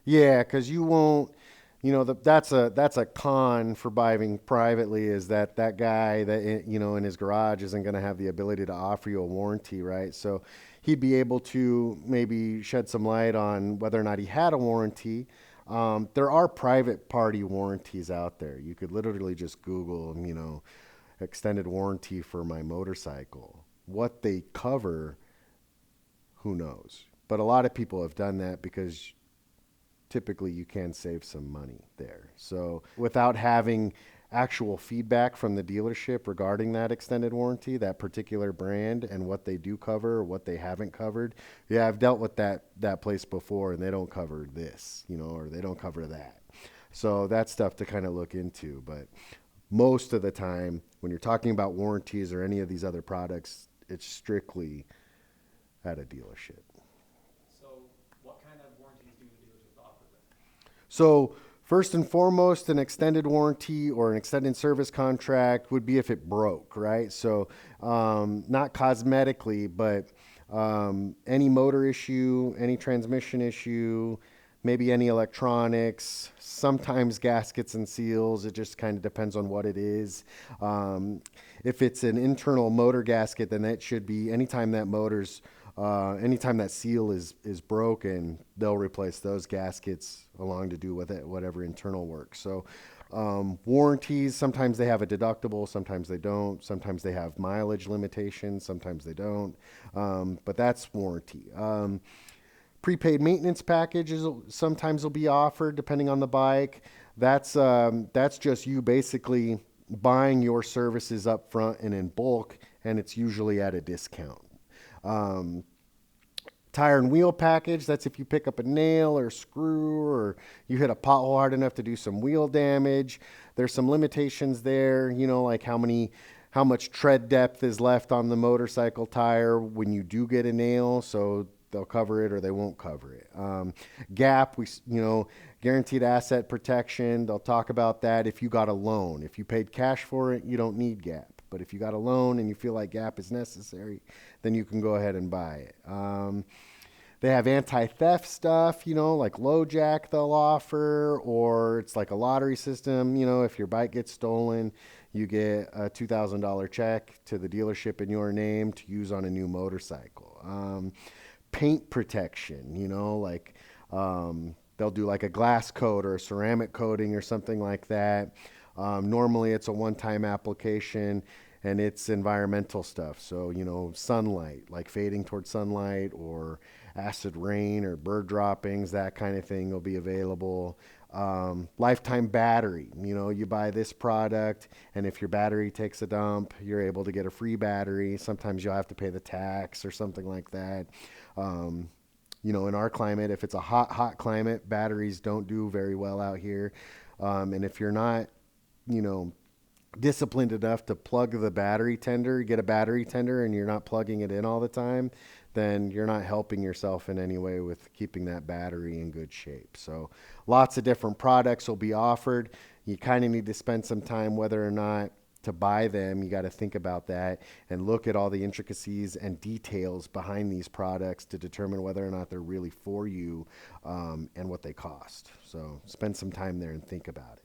Yeah, because you won't. That's a con for buying privately is that that guy that in his garage isn't going to have the ability to offer you a warranty, right? So he'd be able to maybe shed some light on whether or not he had a warranty. There are private party warranties out there. You could literally just Google, extended warranty for my motorcycle. What they cover, who knows? But a lot of people have done that because typically you can save some money there. So without having actual feedback from the dealership regarding that extended warranty, that particular brand and what they do cover or what they haven't covered. Yeah, I've dealt with that place before and they don't cover this, or they don't cover that. So that's stuff to kind of look into, but most of the time when you're talking about warranties or any of these other products, it's strictly at a dealership. So, what kind of warranties do the dealerships offer then? So, first and foremost, an extended warranty or an extended service contract would be if it broke, right? So, not cosmetically, but any motor issue, any transmission issue, maybe any electronics, sometimes gaskets and seals. It just kind of depends on what it is. Um, if it's an internal motor gasket, then that should be anytime that seal is broken, they'll replace those gaskets along to do with it whatever internal work. So warranties, sometimes they have a deductible, sometimes they don't. Sometimes they have mileage limitations, sometimes they don't. But that's warranty. Prepaid maintenance packages sometimes will be offered depending on the bike. That's just you basically buying your services up front and in bulk, and it's usually at a discount. Um, Tire and wheel package, that's if you pick up a nail or screw or you hit a pothole hard enough to do some wheel damage. There's some limitations there, like how much tread depth is left on the motorcycle tire when you do get a nail. So they'll cover it or they won't cover it. Gap, guaranteed asset protection. They'll talk about that if you got a loan. If you paid cash for it, you don't need Gap. But if you got a loan and you feel like Gap is necessary, then you can go ahead and buy it. They have anti-theft stuff, like LoJack they'll offer, or it's like a lottery system. If your bike gets stolen, you get a $2,000 check to the dealership in your name to use on a new motorcycle. Paint protection, like they'll do like a glass coat or a ceramic coating or something like that. Normally, it's a one-time application, and it's environmental stuff. So, sunlight, like fading towards sunlight or acid rain or bird droppings, that kind of thing will be available. Lifetime battery, you buy this product, and if your battery takes a dump, you're able to get a free battery. Sometimes you'll have to pay the tax or something like that. Um, in our climate, if it's a hot climate, batteries don't do very well out here. And if you're not, you know, disciplined enough to plug the battery tender, get a battery tender, and you're not plugging it in all the time, then you're not helping yourself in any way with keeping that battery in good shape. So, lots of different products will be offered. You kind of need to spend some time whether or not to buy them. You got to think about that and look at all the intricacies and details behind these products to determine whether or not they're really for you and what they cost. So, spend some time there and think about it.